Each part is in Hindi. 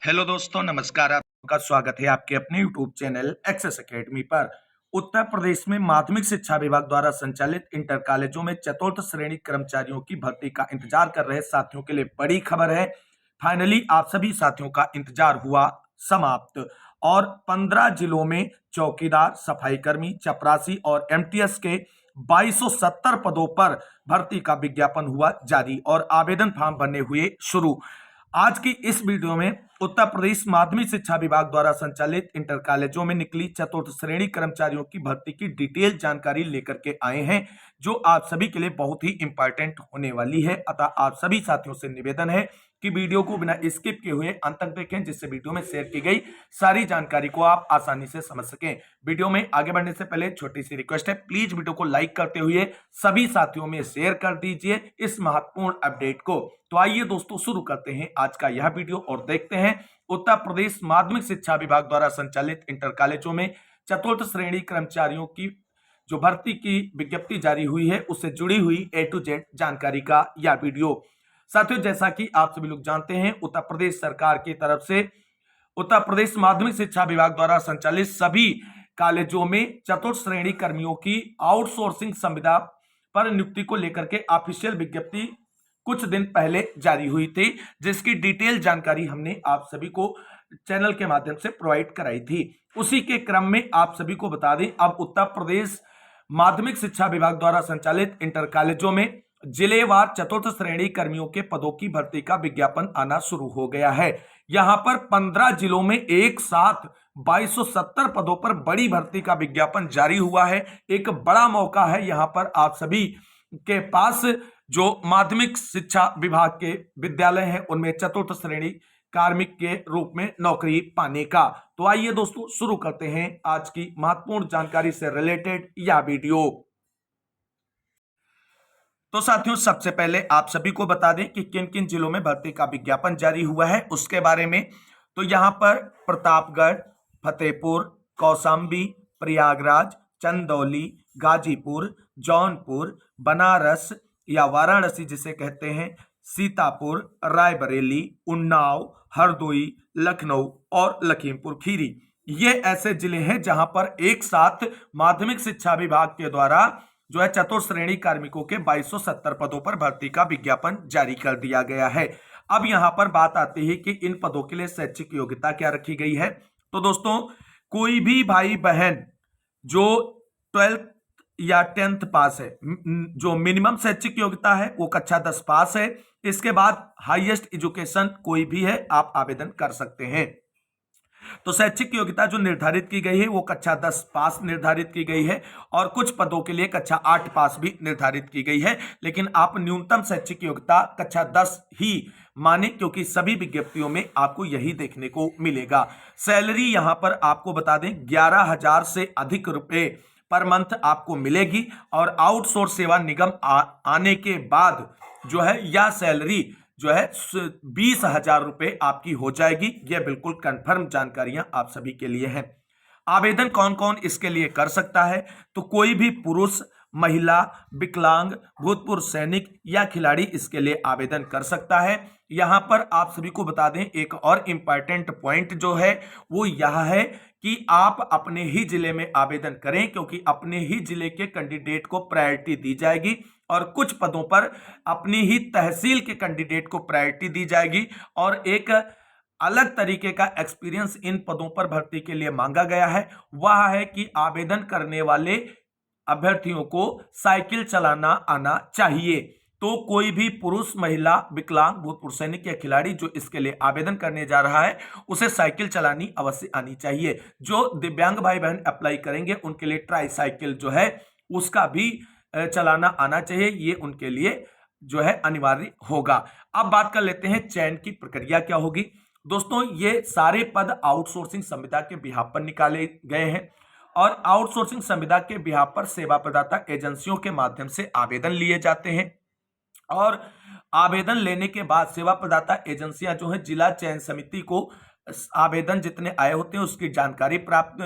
हेलो दोस्तों, नमस्कार। आपका स्वागत है आपके अपने यूट्यूब चैनल एक्सेस एकेडमी पर। उत्तर प्रदेश में माध्यमिक शिक्षा विभाग द्वारा संचालित इंटर कॉलेजों में चतुर्थ श्रेणी कर्मचारियों की भर्ती का इंतजार कर रहे साथियों के लिए बड़ी खबर है। फाइनली आप सभी साथियों का इंतजार हुआ समाप्त और 15 जिलों में चौकीदार, सफाई कर्मी, चपरासी और एमटीएस के 2270 पदों पर भर्ती का विज्ञापन हुआ जारी और आवेदन फॉर्म भरने हुए शुरू। आज की इस वीडियो में उत्तर प्रदेश माध्यमिक शिक्षा विभाग द्वारा संचालित इंटर कॉलेजों में निकली चतुर्थ श्रेणी कर्मचारियों की भर्ती की डिटेल जानकारी लेकर के आए हैं, जो आप सभी के लिए बहुत ही इंपॉर्टेंट होने वाली है। अतः आप सभी साथियों से निवेदन है कि वीडियो को बिना स्किप किए हुए अंत तक देखें, जिससे वीडियो में शेयर की गई सारी जानकारी को आप आसानी से समझ सकें। वीडियो में आगे बढ़ने से पहले छोटी सी रिक्वेस्ट है, प्लीज वीडियो को लाइक करते हुए सभी साथियों में शेयर कर दीजिए इस महत्वपूर्ण अपडेट को। तो आइए दोस्तों, शुरू करते हैं आज का यह वीडियो और देखते हैं उत्तर प्रदेश माध्यमिक शिक्षा विभाग द्वारा संचालित इंटर कॉलेजों में चतुर्थ श्रेणी कर्मचारियों की जो भर्ती की विज्ञप्ति जारी हुई है, उससे जुड़ी हुई ए टू जेड जानकारी का यह वीडियो। साथियों, जैसा कि आप सभी लोग जानते हैं, उत्तर प्रदेश सरकार की तरफ से उत्तर प्रदेश माध्यमिक शिक्षा विभाग द्वारा संचालित सभी कॉलेजों में चतुर्थ श्रेणी कर्मियों की आउटसोर्सिंग संविदा पर नियुक्ति को लेकर के ऑफिशियल विज्ञप्ति कुछ दिन पहले जारी हुई थी, जिसकी डिटेल जानकारी हमने आप सभी को चैनल के माध्यम से प्रोवाइड कराई थी। उसी के क्रम में आप सभी को बता दें, अब उत्तर प्रदेश माध्यमिक शिक्षा विभाग द्वारा संचालित इंटर कॉलेजों में जिलेवार चतुर्थ श्रेणी कर्मियों के पदों की भर्ती का विज्ञापन आना शुरू हो गया है। यहां पर 15 जिलों में एक साथ 2270 पदों पर बड़ी भर्ती का विज्ञापन जारी हुआ है। एक बड़ा मौका है यहां पर आप सभी के पास, जो माध्यमिक शिक्षा विभाग के विद्यालय हैं उनमें चतुर्थ श्रेणी कार्मिक के रूप में नौकरी पाने का। तो आइए दोस्तों, शुरू करते हैं आज की महत्वपूर्ण जानकारी से रिलेटेड यह वीडियो। तो साथियों, सबसे पहले आप सभी को बता दें कि किन किन जिलों में भर्ती का विज्ञापन जारी हुआ है उसके बारे में। तो यहां पर प्रतापगढ़, फतेहपुर, कौशाम्बी, प्रयागराज, चंदौली, गाजीपुर, जौनपुर, बनारस या वाराणसी जिसे कहते हैं, सीतापुर, रायबरेली, उन्नाव, हरदोई, लखनऊ और लखीमपुर खीरी, ये ऐसे जिले हैं जहां पर एक साथ माध्यमिक शिक्षा विभाग के द्वारा जो है चतुर्थ श्रेणी कार्मिकों के 2270 पदों पर भर्ती का विज्ञापन जारी कर दिया गया है। अब यहां पर बात आती है कि इन पदों के लिए शैक्षिक योग्यता क्या रखी गई है। तो दोस्तों, कोई भी भाई बहन जो 12th या 10th पास है, जो मिनिमम शैक्षिक योग्यता है वो कक्षा 10 पास है। इसके बाद हाईएस्ट एजुकेशन कोई भी है, आप आवेदन कर सकते हैं। तो शैक्षिक योग्यता जो निर्धारित की गई है वो कक्षा 10 पास निर्धारित की गई है और कुछ पदों के लिए कक्षा 8 पास भी निर्धारित की गई है, लेकिन आप न्यूनतम शैक्षिक योग्यता कक्षा 10 ही माने, क्योंकि सभी विज्ञप्तियों में आपको यही देखने को मिलेगा। सैलरी यहां पर आपको बता दें 11,000 से अधिक रुपए पर मंथ आपको मिलेगी और आउटसोर्स सेवा निगम आने के बाद जो है यह सैलरी जो है 20,000 रुपए आपकी हो जाएगी। यह बिल्कुल कंफर्म जानकारियां आप सभी के लिए हैं। आवेदन कौन कौन इसके लिए कर सकता है? तो कोई भी पुरुष, महिला, विकलांग, भूतपूर्व सैनिक या खिलाड़ी इसके लिए आवेदन कर सकता है। यहां पर आप सभी को बता दें, एक और इंपॉर्टेंट पॉइंट जो है वो यह है कि आप अपने ही जिले में आवेदन करें, क्योंकि अपने ही जिले के कैंडिडेट को प्रायोरिटी दी जाएगी और कुछ पदों पर अपनी ही तहसील के कैंडिडेट को प्रायोरिटी दी जाएगी। और एक अलग तरीके का एक्सपीरियंस इन पदों पर भर्ती के लिए मांगा गया है, वह है कि आवेदन करने वाले अभ्यर्थियों को साइकिल चलाना आना चाहिए। तो कोई भी पुरुष, महिला, विकलांग, भूतपूर्व सैनिक या खिलाड़ी जो इसके लिए आवेदन करने जा रहा है उसे साइकिल चलानी अवश्य आनी चाहिए। जो दिव्यांग भाई बहन अप्लाई करेंगे उनके लिए ट्राई साइकिल जो है उसका भी चलाना आना चाहिए, ये उनके लिए जो है अनिवार्य होगा। अब बात कर लेते हैं चयन की प्रक्रिया क्या होगी। दोस्तों, ये सारे पद आउटसोर्सिंग संविदा के बिहाफ पर निकाले गए हैं और आउटसोर्सिंग संविदा के बिहाफ पर सेवा प्रदाता एजेंसियों के माध्यम से आवेदन लिए जाते हैं और आवेदन लेने के बाद सेवा प्रदाता एजेंसियां जो है जिला चयन समिति को आवेदन जितने आए होते हैं उसकी जानकारी प्राप्त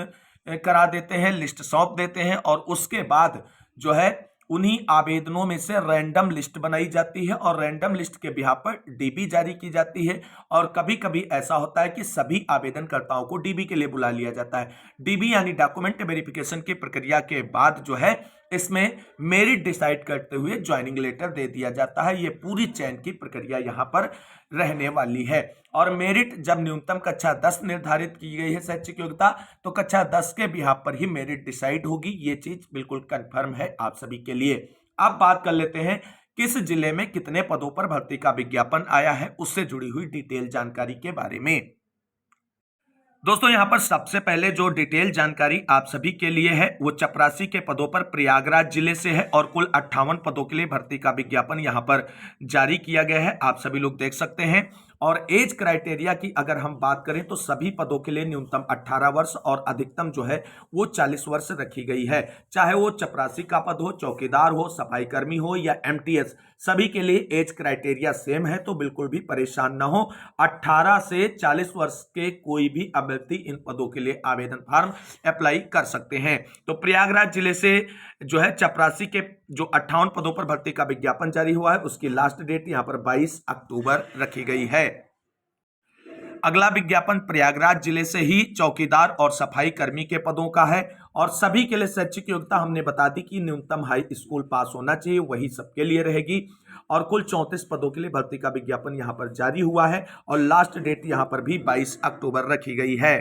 करा देते हैं, लिस्ट सौंप देते हैं और उसके बाद जो है उन्हीं आवेदनों में से रैंडम लिस्ट बनाई जाती है और रैंडम लिस्ट के बिहाफ पर डीबी जारी की जाती है। और कभी कभी ऐसा होता है कि सभी आवेदनकर्ताओं को डीबी के लिए बुला लिया जाता है। डीबी यानी डॉक्यूमेंट वेरिफिकेशन की प्रक्रिया के बाद जो है इसमें मेरिट डिसाइड करते हुए ज्वाइनिंग लेटर दे दिया जाता है। ये पूरी चयन की प्रक्रिया यहां पर रहने वाली है। और मेरिट जब न्यूनतम कक्षा 10 निर्धारित की गई है शैक्षिक योग्यता, तो कक्षा 10 के बिहाफ पर ही मेरिट डिसाइड होगी। ये चीज बिल्कुल कंफर्म है आप सभी के लिए। अब बात कर लेते हैं किस जिले में कितने पदों पर भर्ती का विज्ञापन आया है, उससे जुड़ी हुई डिटेल जानकारी के बारे में। दोस्तों यहां पर सबसे पहले जो डिटेल जानकारी आप सभी के लिए है वो चपरासी के पदों पर प्रयागराज जिले से है और कुल 58 पदों के लिए भर्ती का विज्ञापन यहां पर जारी किया गया है, आप सभी लोग देख सकते हैं। और एज क्राइटेरिया की अगर हम बात करें तो सभी पदों के लिए न्यूनतम 18 वर्ष और अधिकतम जो है वो 40 वर्ष रखी गई है। चाहे वो चपरासी का पद हो, चौकीदार हो, सफाई कर्मी हो या एमटीएस, सभी के लिए एज क्राइटेरिया सेम है, तो बिल्कुल भी परेशान ना हो। 18 से 40 वर्ष के कोई भी अभ्यर्थी इन पदों के लिए आवेदन फॉर्म अप्लाई कर सकते हैं। तो प्रयागराज जिले से जो है चपरासी के जो 58 पदों पर भर्ती का विज्ञापन जारी हुआ है उसकी लास्ट डेट यहां पर 22 अक्टूबर रखी गई है। अगला विज्ञापन प्रयागराज जिले से ही चौकीदार और सफाई कर्मी के पदों का है और सभी के लिए शैक्षिक योग्यता हमने बता दी कि न्यूनतम हाई स्कूल पास होना चाहिए, वही सबके लिए रहेगी। और कुल 34 पदों के लिए भर्ती का विज्ञापन यहां पर जारी हुआ है और लास्ट डेट यहां पर भी 22 अक्टूबर रखी गई है।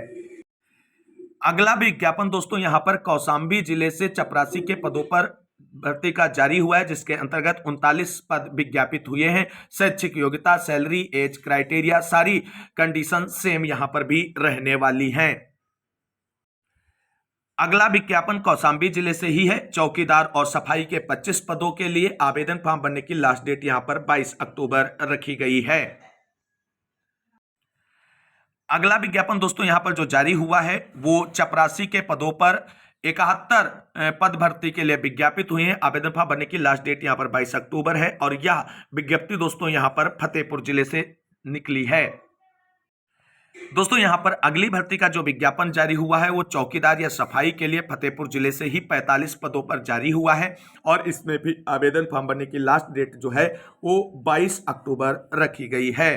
अगला विज्ञापन दोस्तों यहां पर कौशाम्बी जिले से चपरासी के पदों पर भर्ती का जारी हुआ है, जिसके अंतर्गत 39 पद विज्ञापित हुए हैं। शैक्षिक योग्यता, सैलरी, एज क्राइटेरिया, सारी कंडीशन सेम यहां पर भी रहने वाली हैं। अगला विज्ञापन कौशाम्बी जिले से ही है, चौकीदार और सफाई के 25 पदों के लिए आवेदन फॉर्म भरने की लास्ट डेट यहां पर 22 अक्टूबर रखी गई है। अगला विज्ञापन दोस्तों यहां पर जो जारी हुआ है वो चपरासी के पदों पर 71 पद भर्ती के लिए विज्ञापित हुए हैं। आवेदन फॉर्म भरने की लास्ट डेट यहां पर 22 अक्टूबर है और यह विज्ञप्ति दोस्तों यहां पर फतेहपुर जिले से निकली है। दोस्तों यहां पर अगली भर्ती का जो विज्ञापन जारी हुआ है वो चौकीदार या सफाई के लिए फतेहपुर जिले से ही 45 पदों पर जारी हुआ है और इसमें भी आवेदन फॉर्म भरने की लास्ट डेट जो है वो 22 अक्टूबर रखी गई है।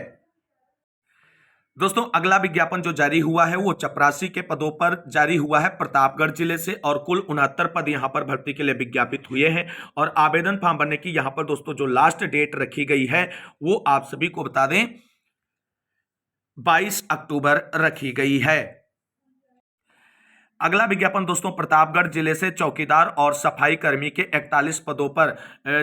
दोस्तों अगला विज्ञापन जो जारी हुआ है वो चपरासी के पदों पर जारी हुआ है प्रतापगढ़ जिले से और कुल 69 पद यहां पर भर्ती के लिए विज्ञापित हुए हैं और आवेदन फॉर्म भरने की यहां पर दोस्तों जो लास्ट डेट रखी गई है वो आप सभी को बता दें 22 अक्टूबर रखी गई है। अगला विज्ञापन दोस्तों प्रतापगढ़ जिले से चौकीदार और सफाई कर्मी के 41 पदों पर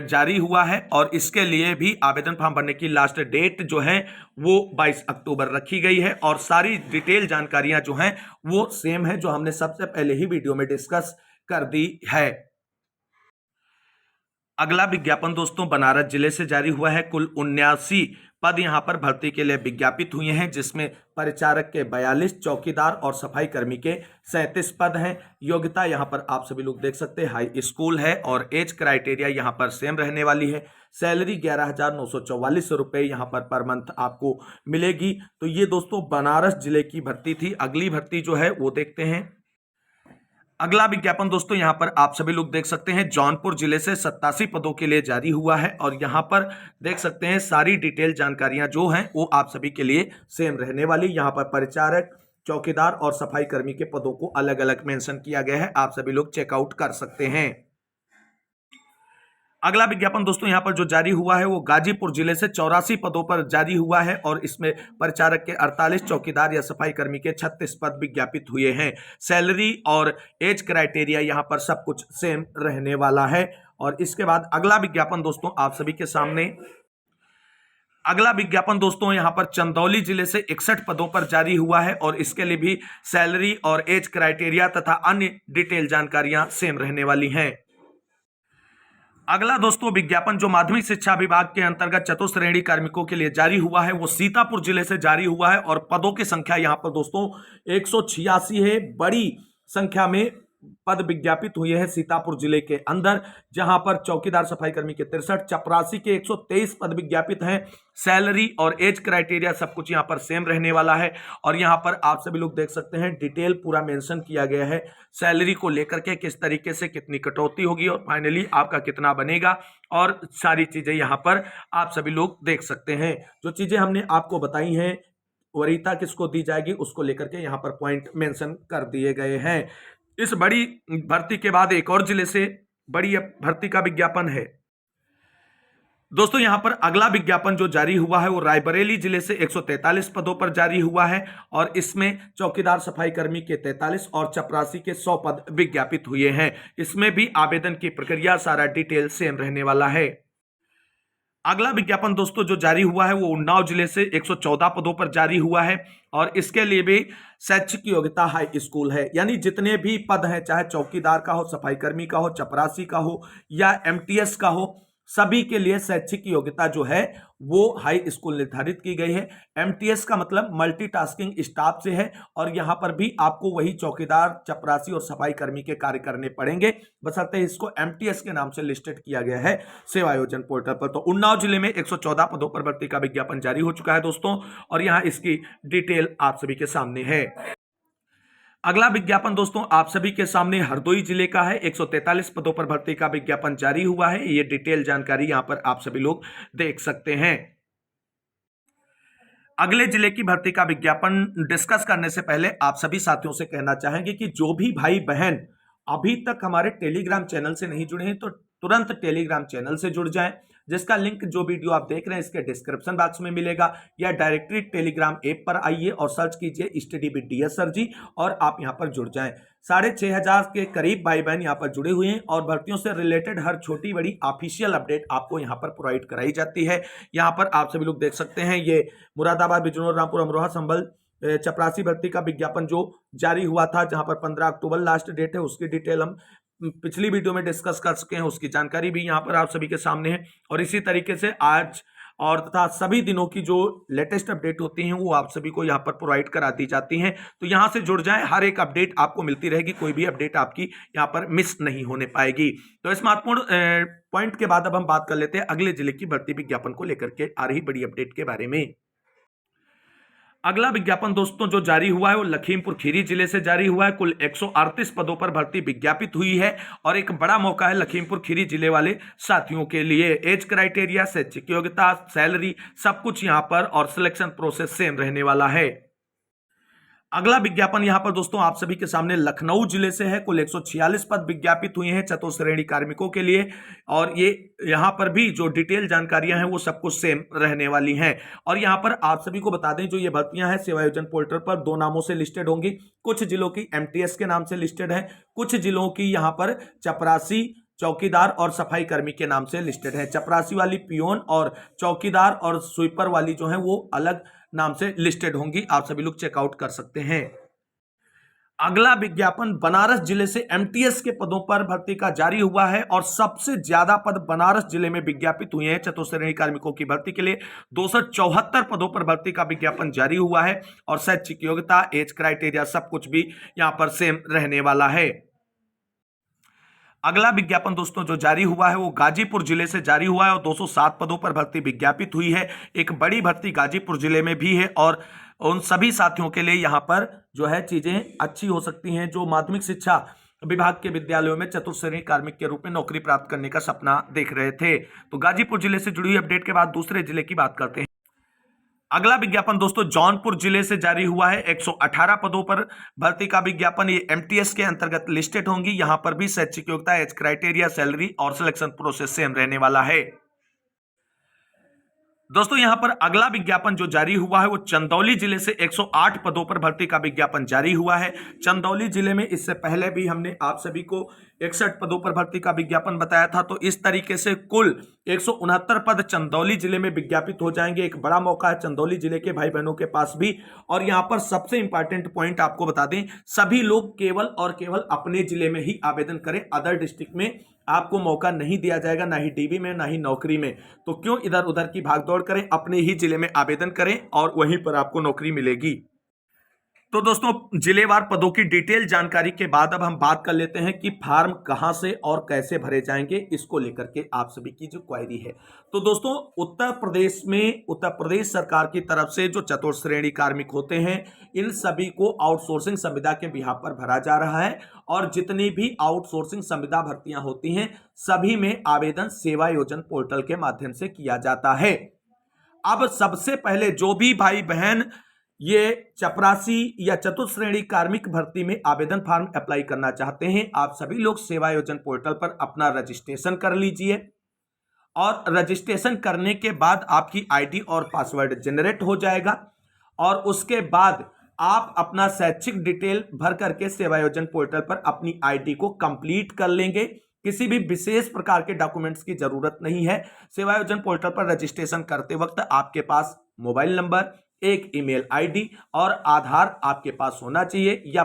जारी हुआ है और इसके लिए भी आवेदन फॉर्म भरने की लास्ट डेट जो है वो 22 अक्टूबर रखी गई है और सारी डिटेल जानकारियां जो हैं वो सेम है जो हमने सबसे पहले ही वीडियो में डिस्कस कर दी है। अगला विज्ञापन दोस्तों बनारस जिले से जारी हुआ है, कुल 79 पद यहां पर भर्ती के लिए विज्ञापित हुए हैं, जिसमें परिचारक के 42, चौकीदार और सफाई कर्मी के 37 पद हैं। योग्यता यहां पर आप सभी लोग देख सकते हैं हाई स्कूल है और एज क्राइटेरिया यहां पर सेम रहने वाली है। सैलरी 11,944 रुपए यहां पर मंथ आपको मिलेगी। तो ये दोस्तों बनारस जिले की भर्ती थी। अगली भर्ती जो है वो देखते हैं। अगला विज्ञापन दोस्तों यहां पर आप सभी लोग देख सकते हैं जौनपुर जिले से 87 पदों के लिए जारी हुआ है और यहां पर देख सकते हैं सारी डिटेल जानकारियां जो हैं वो आप सभी के लिए सेम रहने वाली। यहां पर परिचारक, चौकीदार और सफाई कर्मी के पदों को अलग अलग मेंशन किया गया है, आप सभी लोग चेकआउट कर सकते हैं। अगला विज्ञापन दोस्तों यहां पर जो जारी हुआ है वो गाजीपुर जिले से 84 पदों पर जारी हुआ है और इसमें परिचारक के 48, चौकीदार या सफाई कर्मी के 36 पद विज्ञापित हुए हैं। सैलरी और एज क्राइटेरिया यहां पर सब कुछ सेम रहने वाला है। और इसके बाद अगला विज्ञापन दोस्तों आप सभी के सामने, अगला विज्ञापन दोस्तों यहां पर चंदौली जिले से 61 पदों पर जारी हुआ है और इसके लिए भी सैलरी और एज क्राइटेरिया तथा अन्य डिटेल जानकारियां सेम रहने वाली हैं। अगला दोस्तों विज्ञापन जो माध्यमिक शिक्षा विभाग के अंतर्गत चतुश्रेणी कार्मिकों के लिए जारी हुआ है वो सीतापुर जिले से जारी हुआ है और पदों की संख्या यहां पर दोस्तों 186 है। बड़ी संख्या में पद विज्ञापित हुए हैं सीतापुर जिले के अंदर, जहां पर चौकीदार सफाई कर्मी के 63, चपरासी के 123 पद विज्ञापित हैं। सैलरी और एज क्राइटेरिया सब कुछ यहां पर सेम रहने वाला है। और यहां पर आप सभी लोग देख सकते हैं डिटेल पूरा मेंशन किया गया है सैलरी को लेकर के, किस तरीके से कितनी कटौती होगी और फाइनली आपका कितना बनेगा, और सारी चीजें यहां पर आप सभी लोग देख सकते हैं। जो चीजें हमने आपको बताई हैं वरीयता किसको दी जाएगी उसको लेकर के यहां पर पॉइंट मेंशन कर दिए गए हैं। इस बड़ी भर्ती के बाद एक और जिले से बड़ी भर्ती का विज्ञापन है दोस्तों। यहां पर अगला विज्ञापन जो जारी हुआ है वो रायबरेली जिले से 143 पदों पर जारी हुआ है, और इसमें चौकीदार सफाई कर्मी के 43 और चपरासी के 100 पद विज्ञापित हुए हैं। इसमें भी आवेदन की प्रक्रिया सारा डिटेल सेम रहने वाला है। अगला विज्ञापन दोस्तों जो जारी हुआ है वो उन्नाव जिले से 114 पदों पर जारी हुआ है, और इसके लिए भी शैक्षिक योग्यता हाई स्कूल है। यानी जितने भी पद हैं, चाहे चौकीदार का हो, सफाई कर्मी का हो, चपरासी का हो या एमटीएस का हो, सभी के लिए शैक्षिक योग्यता जो है वो हाई स्कूल निर्धारित की गई है। एमटीएस का मतलब मल्टीटास्किंग स्टाफ से है, और यहां पर भी आपको वही चौकीदार, चपरासी और सफाई कर्मी के कार्य करने पड़ेंगे, बशर्ते इसको एमटीएस के नाम से लिस्टेड किया गया है सेवा योजन पोर्टल पर। तो उन्नाव जिले में 114 पदों पर भर्ती का विज्ञापन जारी हो चुका है दोस्तों, और यहां इसकी डिटेल आप सभी के सामने है। अगला विज्ञापन दोस्तों आप सभी के सामने हरदोई जिले का है। 143 पदों पर भर्ती का विज्ञापन जारी हुआ है। ये डिटेल जानकारी यहां पर आप सभी लोग देख सकते हैं। अगले जिले की भर्ती का विज्ञापन डिस्कस करने से पहले आप सभी साथियों से कहना चाहेंगे कि जो भी भाई बहन अभी तक हमारे टेलीग्राम चैनल से नहीं जुड़े हैं तो तुरंत टेलीग्राम चैनल से जुड़ जाएं, जिसका लिंक जो वीडियो आप देख रहे हैं इसके डिस्क्रिप्शन बॉक्स में मिलेगा, या डायरेक्टली टेलीग्राम ऐप पर आइए और सर्च कीजिए स्टडी विद डीएस सर जी, और आप यहां पर जुड़ जाएं। 6500 के करीब भाई बहन यहां पर जुड़े हुए हैं, और भर्तियों से रिलेटेड हर छोटी बड़ी ऑफिशियल अपडेट आपको यहां पर प्रोवाइड कराई जाती है। यहां पर आप सभी लोग देख सकते हैं ये मुरादाबाद, बिजनौर, रामपुर, अमरोहा, संभल चपरासी भर्ती का विज्ञापन जो जारी हुआ था, जहां पर 15 अक्टूबर लास्ट डेट है, उसकी डिटेल हम पिछली वीडियो में डिस्कस कर चुके हैं, उसकी जानकारी भी यहां पर आप सभी के सामने है। और इसी तरीके से आज और तथा सभी दिनों की जो लेटेस्ट अपडेट होती हैं वो आप सभी को यहां पर प्रोवाइड करा दी जाती हैं। तो यहां से जुड़ जाएं, हर एक अपडेट आपको मिलती रहेगी, कोई भी अपडेट आपकी यहां पर मिस नहीं होने पाएगी। तो इस महत्वपूर्ण पॉइंट के बाद अब हम बात कर लेते हैं अगले जिले की भर्ती विज्ञापन को लेकर के आ रही बड़ी अपडेट के बारे में। अगला विज्ञापन दोस्तों जो जारी हुआ है वो लखीमपुर खीरी जिले से जारी हुआ है। कुल 138 पदों पर भर्ती विज्ञापित हुई है, और एक बड़ा मौका है लखीमपुर खीरी जिले वाले साथियों के लिए। एज क्राइटेरिया, शैक्षिक योग्यता, सैलरी सब कुछ यहां पर, और सिलेक्शन प्रोसेस सेम रहने वाला है। अगला विज्ञापन यहां पर दोस्तों आप सभी के सामने लखनऊ जिले से है। कुल 146 पद विज्ञापित हुए हैं चतुश्रेणी कार्मिकों के लिए, और ये यहां पर भी जो डिटेल जानकारियां हैं वो सब कुछ सेम रहने वाली हैं। और यहां पर आप सभी को बता दें जो ये भर्तियां हैं सेवा योजन पोर्टल पर 2 नामों से लिस्टेड होंगी। कुछ जिलों की एमटीएस के नाम से लिस्टेड है, कुछ जिलों की यहां पर चपरासी, चौकीदार और सफाई कर्मी के नाम से लिस्टेड है। चपरासी वाली पियोन, और चौकीदार और स्वीपर वाली जो है वो अलग नाम से लिस्टेड होंगी, आप सभी लोग चेकआउट कर सकते हैं। अगला विज्ञापन बनारस जिले से एमटीएस के पदों पर भर्ती का जारी हुआ है, और सबसे ज्यादा पद बनारस जिले में विज्ञापित हुए हैं चतुश्रेणी कार्मिकों की भर्ती के लिए। 274 पदों पर भर्ती का विज्ञापन जारी हुआ है, और शैक्षिक योग्यता, एज क्राइटेरिया सब कुछ भी यहां पर सेम रहने वाला है। अगला विज्ञापन दोस्तों जो जारी हुआ है वो गाजीपुर जिले से जारी हुआ है, और 207 पदों पर भर्ती विज्ञापित हुई है। एक बड़ी भर्ती गाजीपुर जिले में भी है, और उन सभी साथियों के लिए यहां पर जो है चीजें अच्छी हो सकती हैं जो माध्यमिक शिक्षा विभाग के विद्यालयों में चतुश्रेणी कार्मिक के रूप में नौकरी प्राप्त करने का सपना देख रहे थे। तो गाजीपुर जिले से जुड़ी हुई अपडेट के बाद दूसरे जिले की बात करते हैं। अगला विज्ञापन दोस्तों जौनपुर जिले से जारी हुआ है। 118 पदों पर भर्ती का विज्ञापन, ये एमटीएस के अंतर्गत लिस्टेड होंगी। यहां पर भी शैक्षिक योग्यता, एज क्राइटेरिया, सैलरी और सिलेक्शन प्रोसेस सेम रहने वाला है। दोस्तों यहां पर अगला विज्ञापन जो जारी हुआ है वो चंदौली जिले से 108 पदों पर भर्ती का विज्ञापन जारी हुआ है। चंदौली जिले में इससे पहले भी हमने आप सभी को 61 पदों पर भर्ती का विज्ञापन बताया था। तो इस तरीके से कुल 169 पद चंदौली जिले में विज्ञापित हो जाएंगे। एक बड़ा मौका है चंदौली जिले के भाई बहनों के पास भी। और यहां पर सबसे इंपॉर्टेंट पॉइंट आपको बता दें, सभी लोग केवल और केवल अपने जिले में ही आवेदन करें। अदर डिस्ट्रिक्ट में आपको मौका नहीं दिया जाएगा, ना ही डीबी में, ना ही नौकरी में। तो क्यों इधर उधर की भागदौड़ करें, अपने ही जिले में आवेदन करें और वहीं पर आपको नौकरी मिलेगी। तो दोस्तों जिलेवार पदों की डिटेल जानकारी के बाद अब हम बात कर लेते हैं कि फार्म कहां से और कैसे भरे जाएंगे, इसको लेकर के आप सभी की जो क्वेरी है। तो दोस्तों उत्तर प्रदेश में उत्तर प्रदेश सरकार की तरफ से जो चतुर्श्रेणी कार्मिक होते हैं, इन सभी को आउटसोर्सिंग संविदा के बिहाफ पर भरा जा रहा है। और जितनी भी आउटसोर्सिंग संविदा भर्तियां होती हैं, सभी में आवेदन सेवा योजन पोर्टल के माध्यम से किया जाता है। अब सबसे पहले जो भी भाई बहन ये चपरासी या चतुर्श्रेणी कार्मिक भर्ती में आवेदन फॉर्म अप्लाई करना चाहते हैं, आप सभी लोग सेवा योजन पोर्टल पर अपना रजिस्ट्रेशन कर लीजिए। और रजिस्ट्रेशन करने के बाद आपकी आईडी और पासवर्ड जनरेट हो जाएगा। और उसके बाद आप अपना शैक्षिक डिटेल भर करके सेवा योजन पोर्टल पर अपनी आईडी को कंप्लीट कर लेंगे। किसी भी विशेष प्रकार के डॉक्यूमेंट्स की जरूरत नहीं है। सेवा योजन पोर्टल पर रजिस्ट्रेशन करते वक्त आपके पास मोबाइल नंबर, एक ईमेल आईडी और आधार आपके पास होना चाहिए, या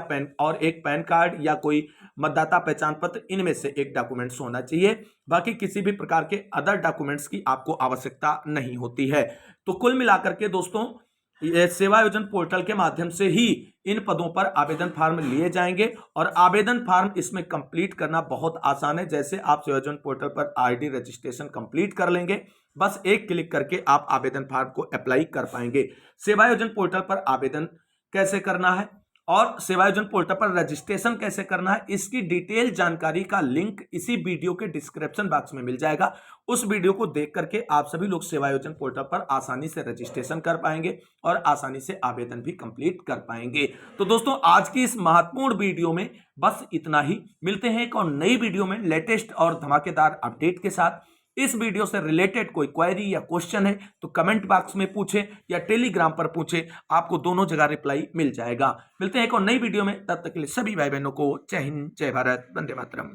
एक पैन कार्ड या कोई मतदाता पहचान पत्र, इनमें से एक डॉक्यूमेंट्स होना चाहिए। बाकी किसी भी प्रकार के अदर डॉक्यूमेंट्स की आपको आवश्यकता नहीं होती है। तो कुल मिलाकर के दोस्तों ये सेवा योजन पोर्टल के माध्यम से ही इन पदों पर आवेदन फॉर्म लिए जाएंगे। और आवेदन फॉर्म इसमें कंप्लीट करना बहुत आसान है। जैसे आप सेवा योजन पोर्टल पर आईडी रजिस्ट्रेशन कंप्लीट कर लेंगे, बस एक क्लिक करके आप आवेदन फॉर्म को अप्लाई कर पाएंगे। सेवा योजन पोर्टल पर आवेदन कैसे करना है और सेवा योजन पोर्टल पर रजिस्ट्रेशन कैसे करना है, इसकी डिटेल जानकारी का लिंक इसी वीडियो के डिस्क्रिप्शन बॉक्स में मिल जाएगा। उस वीडियो को देख करके आप सभी लोग सेवा योजन पोर्टल पर आसानी से रजिस्ट्रेशन कर पाएंगे और आसानी से आवेदन भी कंप्लीट कर पाएंगे। तो दोस्तों आज की इस महत्वपूर्ण वीडियो में बस इतना ही। मिलते हैं एक और नई वीडियो में लेटेस्ट और धमाकेदार अपडेट के साथ। इस वीडियो से रिलेटेड कोई क्वेरी या क्वेश्चन है तो कमेंट बॉक्स में पूछें या टेलीग्राम पर पूछें, आपको दोनों जगह रिप्लाई मिल जाएगा। मिलते हैं एक और नई वीडियो में, तब तक के लिए सभी भाई बहनों को जय हिंद, जय भारत, वंदे मातरम।